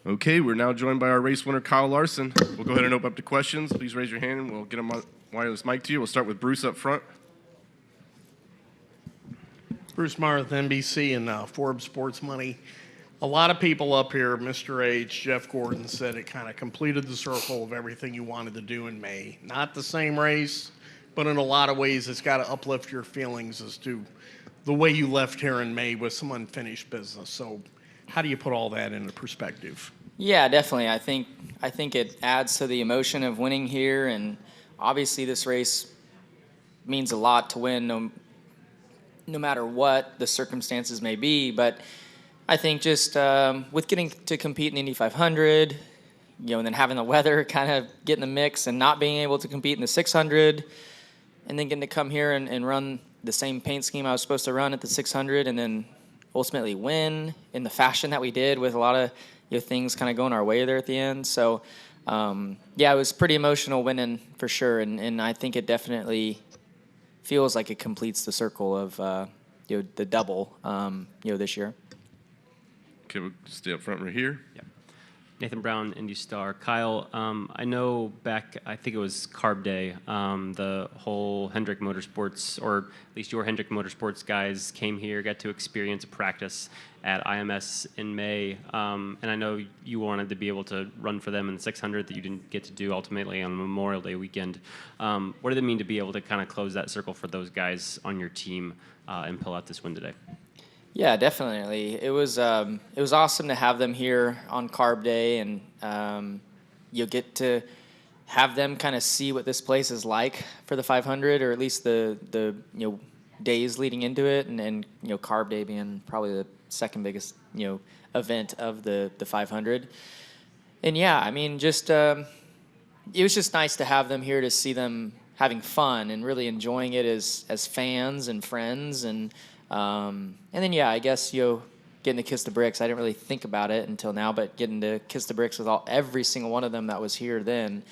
Okay, we're now joined by our race winner, Kyle Larson. We'll go ahead and open up to questions. Please raise your hand and we'll get a wireless mic to you. We'll start with Bruce up front. Bruce Meyer with NBC and Forbes Sports Money. A lot of people up here, Mr. H, Jeff Gordon, said it kind of completed the circle of everything you wanted to do in May. Not the same race, but in a lot of ways it's got to uplift your feelings as to the way you left here in May with some unfinished business. So how do you put all that into perspective? Yeah, definitely. I think it adds to the emotion of winning here, and obviously this race means a lot to win no matter what the circumstances may be. But I think just with getting to compete in the Indy 500, and then having the weather kind of get in the mix and not being able to compete in the 600, and then getting to come here and run the same paint scheme I was supposed to run at the 600, and then ultimately win in the fashion that we did with a lot of things kind of going our way there at the end. So, it was pretty emotional winning for sure, and I think it definitely feels like it completes the circle of the double this year. Okay, we'll stay up front right here. Yeah. Nathan Brown, Indy Star. Kyle, I know back, I think it was Carb Day, the whole Hendrick Motorsports, or at least your Hendrick Motorsports guys came here, got to experience a practice at IMS in May, and I know you wanted to be able to run for them in the 600 that you didn't get to do ultimately on Memorial Day weekend. What did it mean to be able to kind of close that circle for those guys on your team and pull out this win today? Yeah, definitely. It was awesome to have them here on Carb Day, and you'll get to have them kind of see what this place is like for the 500, or at least the days leading into it, and Carb Day being probably the second biggest event of the 500. And yeah, I mean, just it was just nice to have them here to see them having fun and really enjoying it as fans and friends, and then I guess getting to kiss the bricks. I didn't really think about it until now, but getting to kiss the bricks with every single one of them that was here then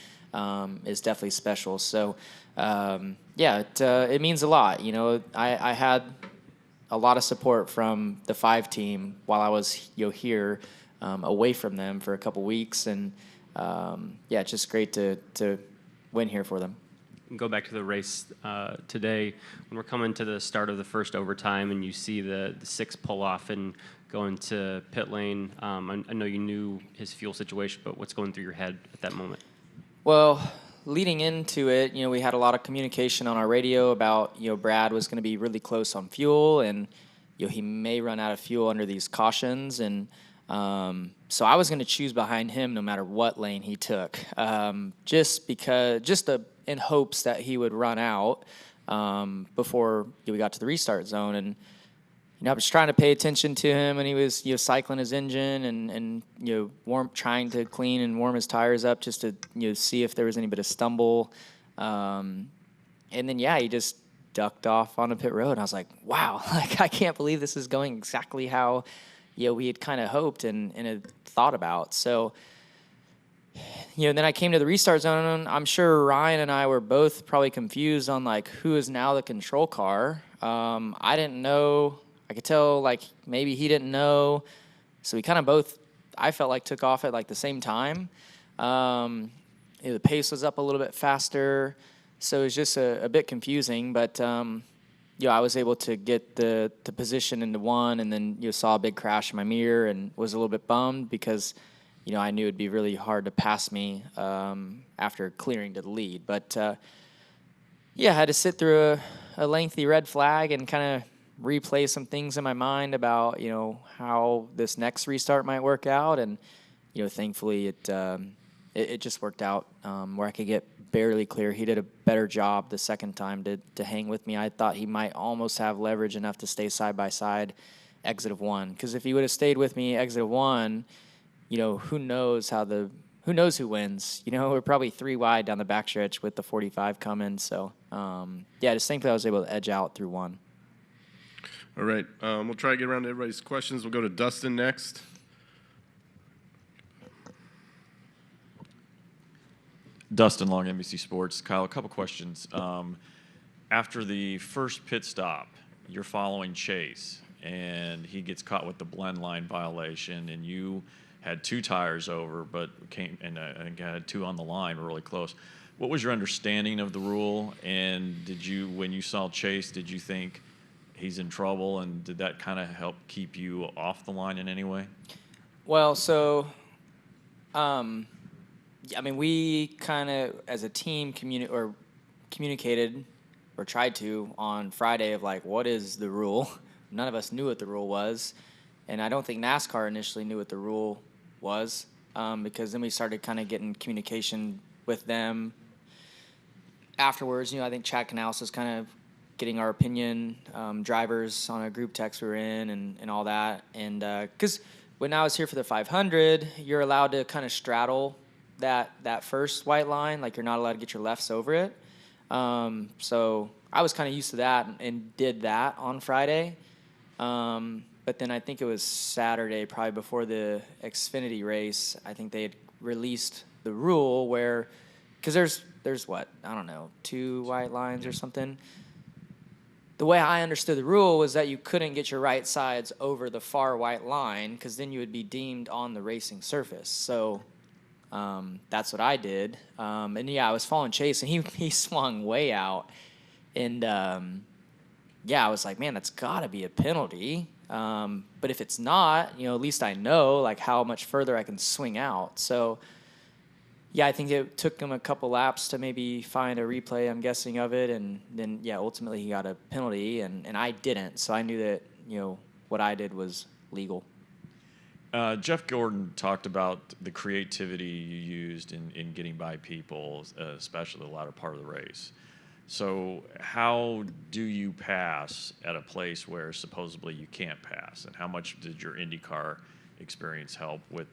is definitely special. So it means a lot. I had a lot of support from the 5 team while I was here away from them for a couple weeks, and it's just great to win here for them. Go back to the race today. When we're coming to the start of the first overtime and you see the 6 pull off and go into pit lane, I know you knew his fuel situation, but what's going through your head at that moment? Well, leading into it, we had a lot of communication on our radio about, Brad was going to be really close on fuel, and, he may run out of fuel under these cautions. And so I was going to choose behind him no matter what lane he took, in hopes that he would run out before we got to the restart zone. And I was trying to pay attention to him, and he was cycling his engine and trying to clean and warm his tires up just to see if there was any bit of stumble. And then he just ducked off on the pit road. And I was like, wow, I can't believe this is going exactly how we had kind of hoped and had thought about. So then I came to the restart zone, and I'm sure Ryan and I were both probably confused on who is now the control car. I didn't know. I could tell maybe he didn't know. So we kind of both, I felt like, took off at the same time. The pace was up a little bit faster, so it was just a bit confusing. But I was able to get the position into 1, and then saw a big crash in my mirror and was a little bit bummed because I knew it'd be really hard to pass me after clearing to the lead. But, I had to sit through a lengthy red flag and kind of replay some things in my mind about, how this next restart might work out. And, thankfully it just worked out where I could get barely clear. He did a better job the second time to hang with me. I thought he might almost have leverage enough to stay side by side exit of 1. Because if he would have stayed with me exit of 1, who knows who wins? We're probably 3 wide down the backstretch with the 45 coming. So, just thankfully I was able to edge out through 1. All right, we'll try to get around to everybody's questions. We'll go to Dustin next. Dustin Long, NBC Sports. Kyle, a couple questions. After the first pit stop, you're following Chase, and he gets caught with the blend line violation, and you had 2 tires over, but came and I think had 2 on the line, really close. What was your understanding of the rule? And when you saw Chase, did you think he's in trouble? And did that kind of help keep you off the line in any way? Well, so, I mean, we kind of, as a team, communicated or tried to on Friday of like, what is the rule? None of us knew what the rule was, and I don't think NASCAR initially knew what the rule was, because then we started kind of getting communication with them afterwards. I think Chad Canals was kind of getting our opinion, drivers on a group text we were in, and all that, and because when I was here for the 500, you're allowed to kind of straddle that first white line, like you're not allowed to get your lefts over it. So I was kind of used to that and did that on Friday. But then I think it was Saturday, probably before the Xfinity race, I think they had released the rule where, because there's what, I don't know, 2 white lines or something. The way I understood the rule was that you couldn't get your right sides over the far white line because then you would be deemed on the racing surface. So that's what I did. And, yeah, I was following Chase, and he swung way out. And, yeah, I was like, man, that's got to be a penalty. But if it's not, at least I know, like, how much further I can swing out. So, yeah, I think it took him a couple laps to maybe find a replay, I'm guessing, of it. And then, yeah, ultimately he got a penalty, and I didn't. So I knew that, what I did was legal. Jeff Gordon talked about the creativity you used in getting by people, especially the latter part of the race. So how do you pass at a place where supposedly you can't pass? And how much did your IndyCar experience help with,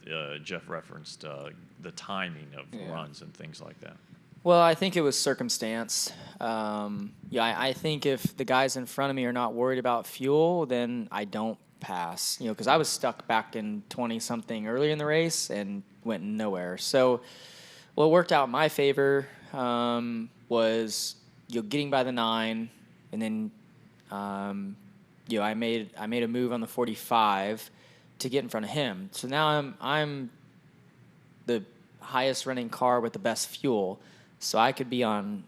Jeff referenced the timing of runs and things like that? Well, I think it was circumstance. I think if the guys in front of me are not worried about fuel, then I don't pass, because I was stuck back in 20-something early in the race and went nowhere. So what worked out in my favor was getting by the 9, and then I made a move on the 45 to get in front of him. So now I'm the highest running car with the best fuel, so I could be on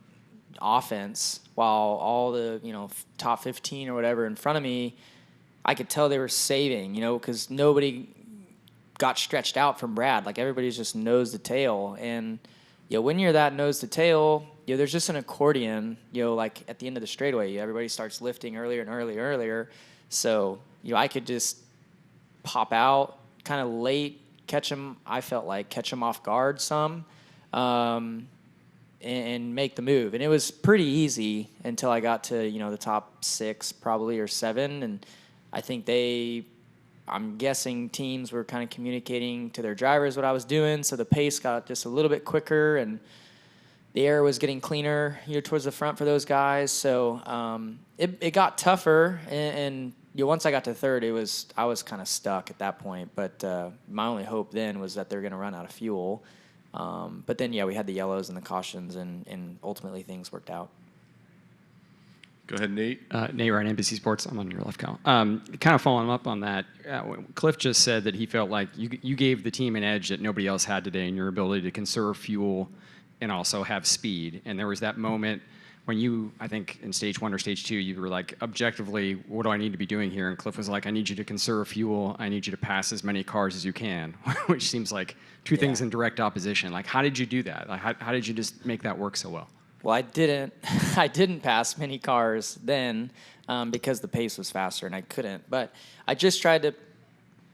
offense while all the top 15 or whatever in front of me, I could tell they were saving, because nobody got stretched out from Brad. Like, everybody's just nose to tail. And, when you're that nose to tail, there's just an accordion, like at the end of the straightaway. Everybody starts lifting earlier and earlier. So, I could just pop out kind of late, catch them off guard some, and make the move. And it was pretty easy until I got to, the top 6 probably or 7. And I think I'm guessing teams were kind of communicating to their drivers what I was doing, so the pace got just a little bit quicker, and the air was getting cleaner, towards the front for those guys. So it got tougher, and once I got to 3rd, I was kind of stuck at that point. But my only hope then was that they're going to run out of fuel. But then, we had the yellows and the cautions, and ultimately things worked out. Go ahead, Nate. Nate Ryan, NBC Sports. I'm on your left, Kyle. Kind of following up on that, Cliff just said that he felt like you gave the team an edge that nobody else had today in your ability to conserve fuel and also have speed. And there was that moment when you, I think in stage 1 or stage 2, you were like, objectively, what do I need to be doing here? And Cliff was like, I need you to conserve fuel. I need you to pass as many cars as you can, which seems like two things in direct opposition. Like, how did you do that? Like, how did you just make that work so well? Well, I didn't pass many cars then because the pace was faster and I couldn't. But I just tried to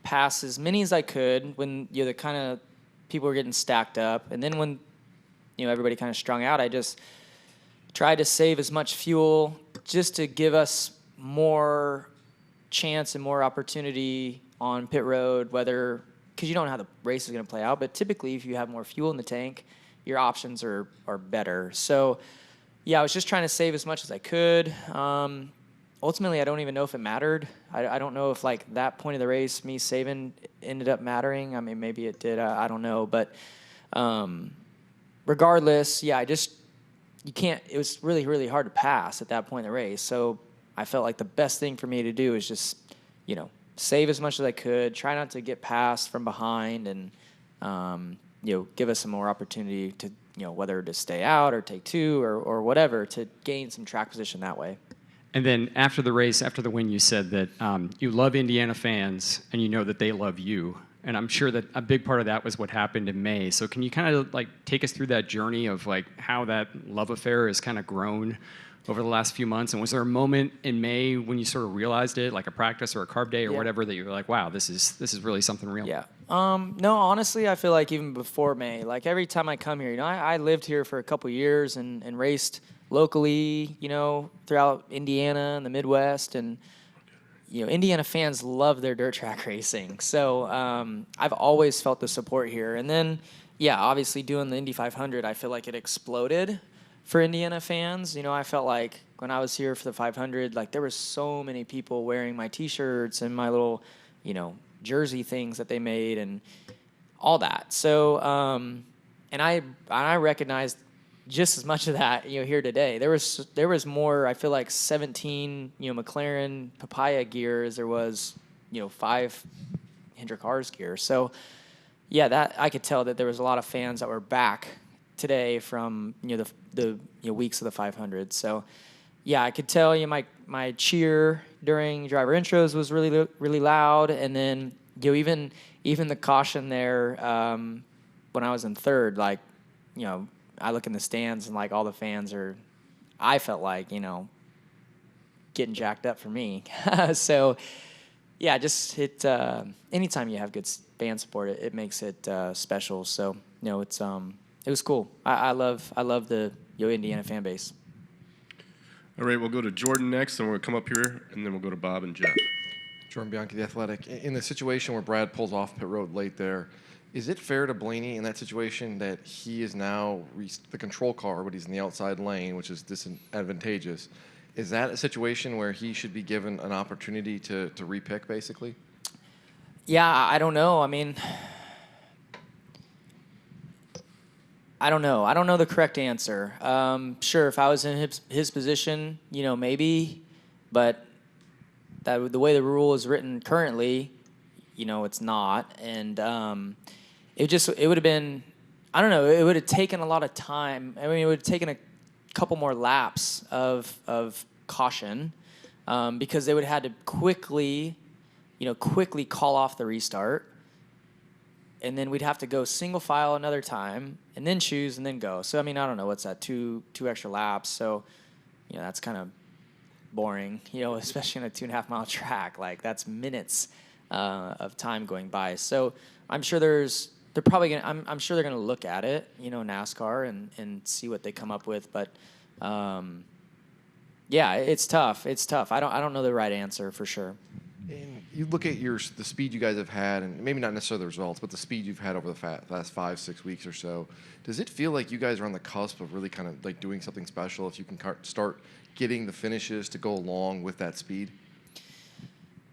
pass as many as I could when the kind of people were getting stacked up. And then when everybody kind of strung out, I just tried to save as much fuel just to give us more chance and more opportunity on pit road, because you don't know how the race is going to play out. But typically, if you have more fuel in the tank, your options are better. So, I was just trying to save as much as I could. Ultimately, I don't even know if it mattered. I don't know if, like, that point of the race, me saving ended up mattering. I mean, maybe it did. I don't know. But regardless, you can't – it was really, really hard to pass at that point in the race. So I felt like the best thing for me to do is just, save as much as I could, try not to get past from behind, and give us some more opportunity to, whether to stay out or take two or whatever, to gain some track position that way. And then after the race, after the win, you said that you love Indiana fans and you know that they love you. And I'm sure that a big part of that was what happened in May. So can you kind of like take us through that journey of like how that love affair has kind of grown over the last few months? And was there a moment in May when you sort of realized it, like a practice or a carb day or whatever, that you were like, wow, this is really something real? Yeah. No, honestly, I feel like even before May, like every time I come here, I lived here for a couple years and raced locally, throughout Indiana and the Midwest, and Indiana fans love their dirt track racing. So I've always felt the support here. And then, obviously doing the Indy 500, I feel like it exploded for Indiana fans. I felt like when I was here for the 500, like there were so many people wearing my T-shirts and my little, jersey things that they made and all that. So, and I recognized just as much of that, here today. There was more, I feel like 17, McLaren Papaya gear as there was, 5 Hendrick R's gear. So, that I could tell that there was a lot of fans that were back today from, the weeks of the 500. So, I could tell my cheer during driver intros was really, really loud. And then, even the caution there, when I was in third, like, I look in the stands and like all the fans I felt like, getting jacked up for me. So, just anytime you have good fan support, it makes it special. So, it was cool. I love the Indiana fan base. All right, we'll go to Jordan next, and we'll come up here, and then we'll go to Bob and Jeff. Jordan Bianchi, The Athletic. In the situation where Brad pulls off pit road late there, is it fair to Blaney in that situation that he is now the control car, but he's in the outside lane, which is disadvantageous? Is that a situation where he should be given an opportunity to repick, basically? Yeah, I don't know. I mean, I don't know. I don't know the correct answer. Sure, if I was in his position, maybe, but the way the rule is written currently, it's not. And it would have been, I don't know, it would have taken a lot of time. I mean, it would have taken a couple more laps of caution because they would have had to quickly call off the restart. And then we'd have to go single file another time and then choose and then go. So, I mean, I don't know, what's that, two extra laps. So, that's kind of boring, especially on a 2.5 mile track. Like, that's minutes of time going by. So I'm sure they're sure they're gonna look at it, NASCAR and see what they come up with. But it's tough. It's tough. I don't know the right answer for sure. And you look at the speed you guys have had, and maybe not necessarily the results, but the speed you've had over the last 5-6 weeks or so. Does it feel like you guys are on the cusp of really kind of like doing something special if you can start getting the finishes to go along with that speed?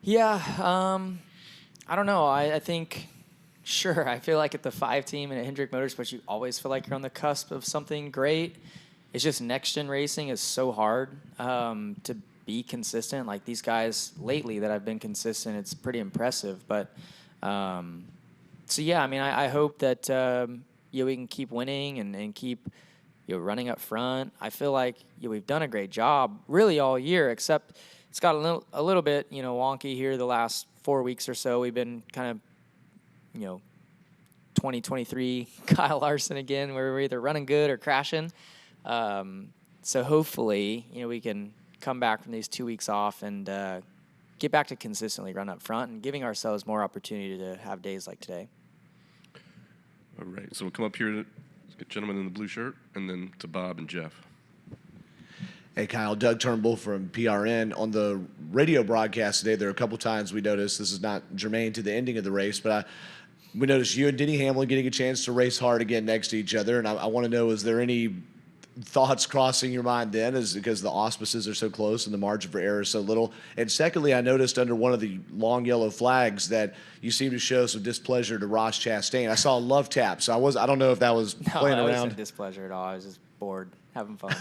Yeah, I don't know. I think, sure, I feel like at the 5 team and at Hendrick Motorsports, you always feel like you're on the cusp of something great. It's just next-gen racing is so hard to be consistent. Like these guys lately that have been consistent, it's pretty impressive. But, I mean, I hope that, we can keep winning and keep running up front. I feel like we've done a great job really all year, except it's got a little bit, wonky here the last 4 weeks or so. We've been kind of, 2023 Kyle Larson again, where we're either running good or crashing. So hopefully, we can come back from these 2 weeks off and get back to consistently run up front and giving ourselves more opportunity to have days like today. All right, so we'll come up here to the gentleman in the blue shirt, and then to Bob and Jeff. Hey, Kyle, Doug Turnbull from PRN. On the radio broadcast today, there are a couple times we noticed, this is not germane to the ending of the race, but we noticed you and Denny Hamlin getting a chance to race hard again next to each other, and I want to know, is there any thoughts crossing your mind then, is because the auspices are so close and the margin for error is so little? And secondly, I noticed under one of the long yellow flags that you seem to show some displeasure to Ross Chastain. I saw a love tap, so I don't know if that was playing No, that around. wasn't displeasure at all. I was just bored, having fun.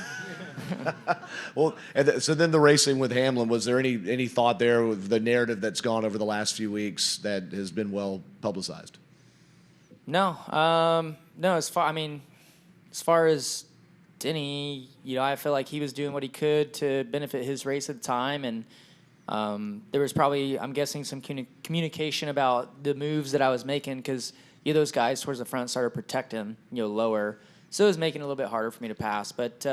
Well, so then the racing with Hamlin, was there any thought there with the narrative that's gone over the last few weeks that has been well publicized? No, no. As far as Denny, I feel like he was doing what he could to benefit his race at the time, and there was probably, I'm guessing, some communication about the moves that I was making because those guys towards the front started protecting, lower, so it was making it a little bit harder for me to pass. But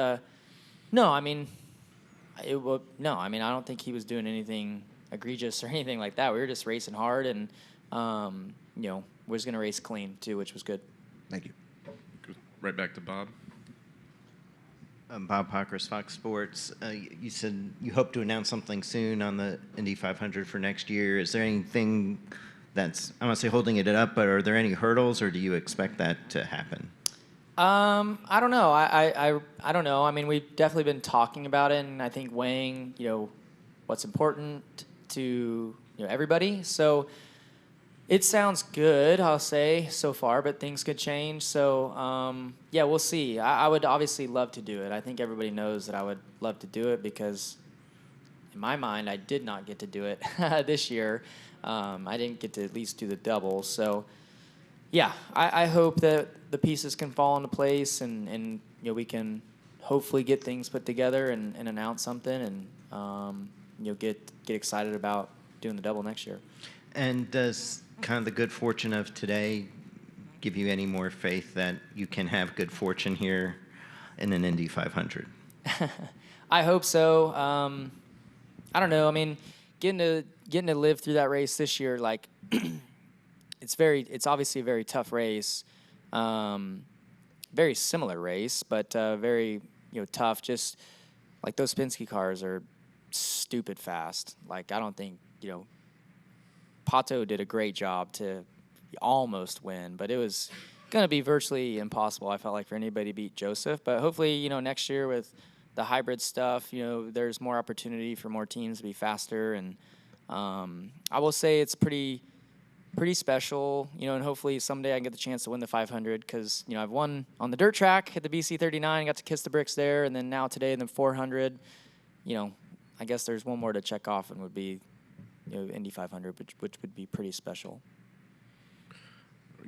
no, I don't think he was doing anything egregious or anything like that. We were just racing hard, and we was going to race clean too, which was good. Thank you. Right back to Bob. Bob Pockers, Fox Sports. You said you hope to announce something soon on the Indy 500 for next year. Is there anything that's, I want to say holding it up, but are there any hurdles, or do you expect that to happen? I don't know. I don't know. I mean, we've definitely been talking about it, and I think weighing, what's important to everybody. So it sounds good, I'll say, so far, but things could change. So yeah, we'll see. I would obviously love to do it. I think everybody knows that I would love to do it because, in my mind, I did not get to do it this year. I didn't get to at least do the double. So yeah, I hope that the pieces can fall into place and we can hopefully get things put together and announce something and get excited about doing the double next year. And does kind of the good fortune of today give you any more faith that you can have good fortune here in an Indy 500? I hope so. I don't know. I mean, getting to live through that race this year, like it's obviously a very tough race, very similar race, but very tough. Just like those Penske cars are stupid fast. Like I don't think Pato did a great job to almost win, but it was going to be virtually impossible, I felt like, for anybody to beat Joseph. But hopefully, next year with the hybrid stuff, there's more opportunity for more teams to be faster. And I will say it's pretty special, and hopefully someday I can get the chance to win the 500 because, I've won on the dirt track at the BC 39, got to kiss the bricks there, and then now today in the 400, I guess there's one more to check off and would be Indy 500, which would be pretty special.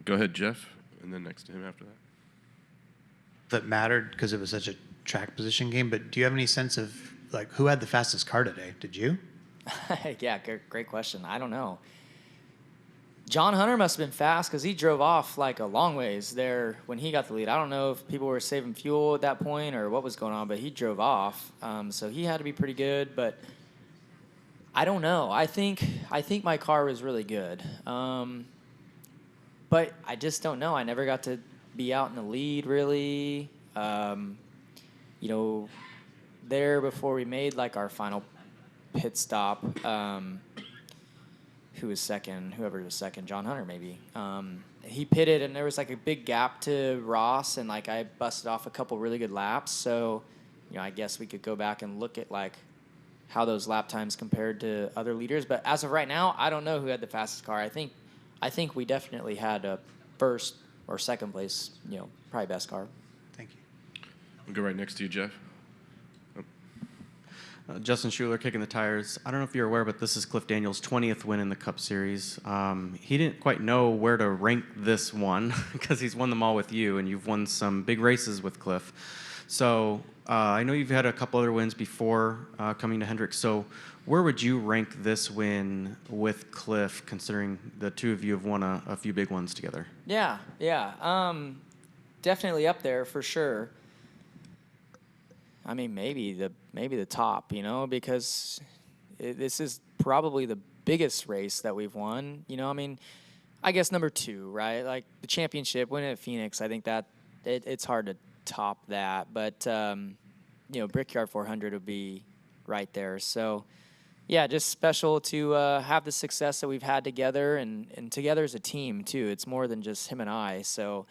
Go ahead, Jeff, and then next to him after that. That mattered because it was such a track position game, but do you have any sense of like who had the fastest car today? Did you? Yeah, great question. I don't know. John Hunter must have been fast because he drove off like a long ways there when he got the lead. I don't know if people were saving fuel at that point or what was going on, but he drove off. So he had to be pretty good, but I don't know. I think my car was really good. But I just don't know. I never got to be out in the lead, really. There before we made, like, our final pit stop, who was second? Whoever was second, John Hunter, maybe. He pitted, and there was, like, a big gap to Ross, and, like, I busted off a couple really good laps. So, I guess we could go back and look at, like, how those lap times compared to other leaders. But as of right now, I don't know who had the fastest car. I think we definitely had a first or second place, probably best car. Thank you. We'll go right next to you, Jeff. Justin Schuler kicking the tires. I don't know if you're aware, but this is Cliff Daniels' 20th win in the Cup Series. He didn't quite know where to rank this one because he's won them all with you, and you've won some big races with Cliff. So I know you've had a couple other wins before coming to Hendrick. So where would you rank this win with Cliff, considering the two of you have won a few big ones together? Yeah. Definitely up there for sure. I mean, maybe the top, because this is probably the biggest race that we've won. I mean, I guess number 2, right? Like the championship, winning at Phoenix, I think that it's hard to top that. But, Brickyard 400 would be right there. So, yeah, just special to have the success that we've had together and together as a team, too. It's more than just him and I. So,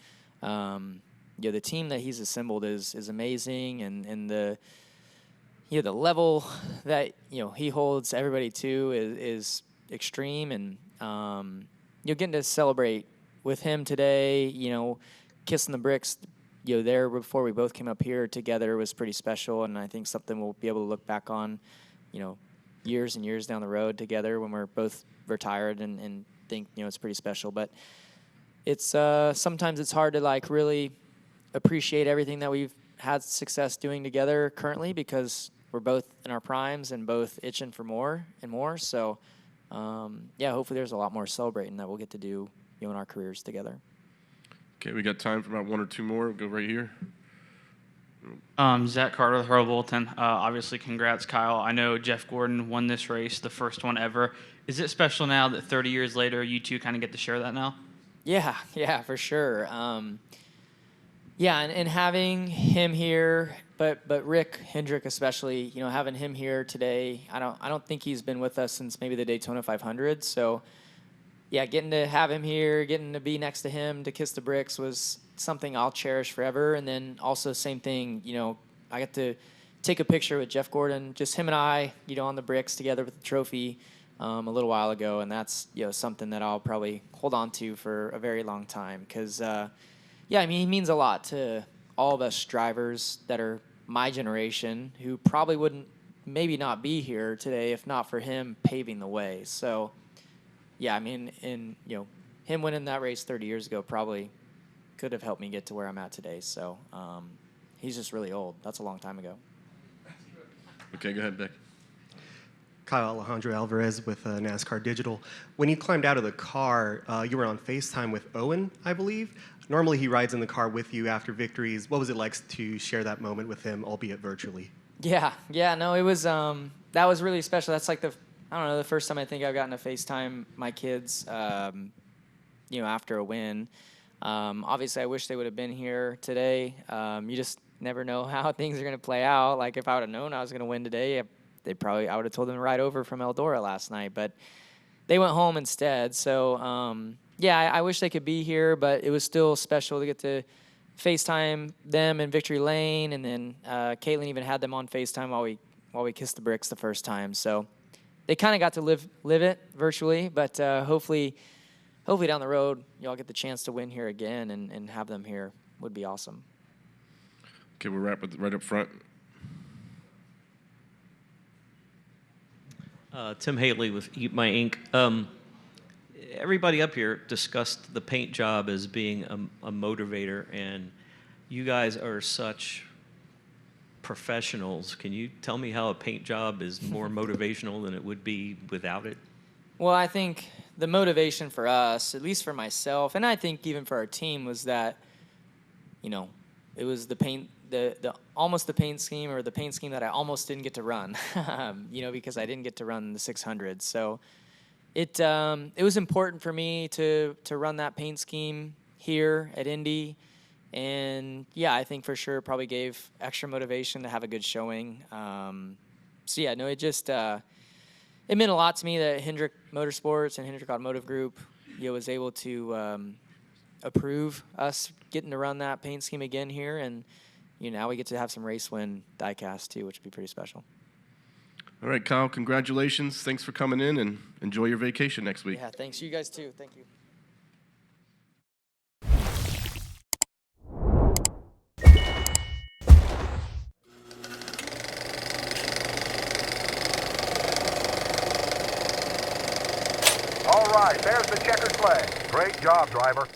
the team that he's assembled is amazing, and the level that he holds everybody to is extreme, and getting to celebrate with him today, kissing the bricks, there before we both came up here together was pretty special, and I think something we'll be able to look back on, years and years down the road together when we're both retired and think, it's pretty special. But it's sometimes it's hard to like really appreciate everything that we've had success doing together currently because we're both in our primes and both itching for more and more. So, hopefully there's a lot more celebrating that we'll get to do, in our careers together. Okay, we got time for about one or two more. We'll go right here. Zach Carter with Hurl Bulletin. Obviously, congrats, Kyle. I know Jeff Gordon won this race, the first one ever. Is it special now that 30 years later you two kind of get to share that now? Yeah, for sure. And having him here, but Rick Hendrick especially, having him here today, I don't think he's been with us since maybe the Daytona 500. So, getting to have him here, getting to be next to him, to kiss the bricks was something I'll cherish forever. And then also same thing, I got to take a picture with Jeff Gordon, just him and I, on the bricks together with the trophy a little while ago. And that's, something that I'll probably hold on to for a very long time because, he means a lot to all of us drivers that are my generation who probably wouldn't maybe not be here today if not for him paving the way. So, him winning that race 30 years ago probably could have helped me get to where I'm at today. So he's just really old. That's a long time ago. Okay, go ahead, Beck. Kyle Alejandro Alvarez with NASCAR Digital. When you climbed out of the car, you were on FaceTime with Owen, I believe. Normally he rides in the car with you after victories. What was it like to share that moment with him, albeit virtually? No, it was, that was really special. That's like the first time I think I've gotten to FaceTime my kids, after a win. Obviously, I wish they would have been here today. You just never know how things are going to play out. Like, if I would have known I was going to win today, I would have told them to ride over from Eldora last night. But they went home instead. So, I wish they could be here, but it was still special to get to FaceTime them in Victory Lane. And then Caitlin even had them on FaceTime while we kissed the bricks the first time. So they kind of got to live it virtually, but hopefully down the road, y'all get the chance to win here again and have them here would be awesome. Okay, we'll wrap with right up front. Tim Haley with Eat My Ink. Everybody up here discussed the paint job as being a motivator, and you guys are such professionals. Can you tell me how a paint job is more motivational than it would be without it? Well, I think the motivation for us, at least for myself, and I think even for our team, was that, it was the paint, the almost the paint scheme or the paint scheme that I almost didn't get to run, because I didn't get to run the 600. So it was important for me to run that paint scheme here at Indy. And, I think for sure probably gave extra motivation to have a good showing. It just it meant a lot to me that Hendrick Motorsports and Hendrick Automotive Group was able to approve us getting to run that paint scheme again here. And, now we get to have some race win diecast too, which would be pretty special. All right, Kyle, congratulations. Thanks for coming in, and enjoy your vacation next week. Yeah, thanks. You guys too. Thank you. All right, there's the checkered flag. Great job, driver.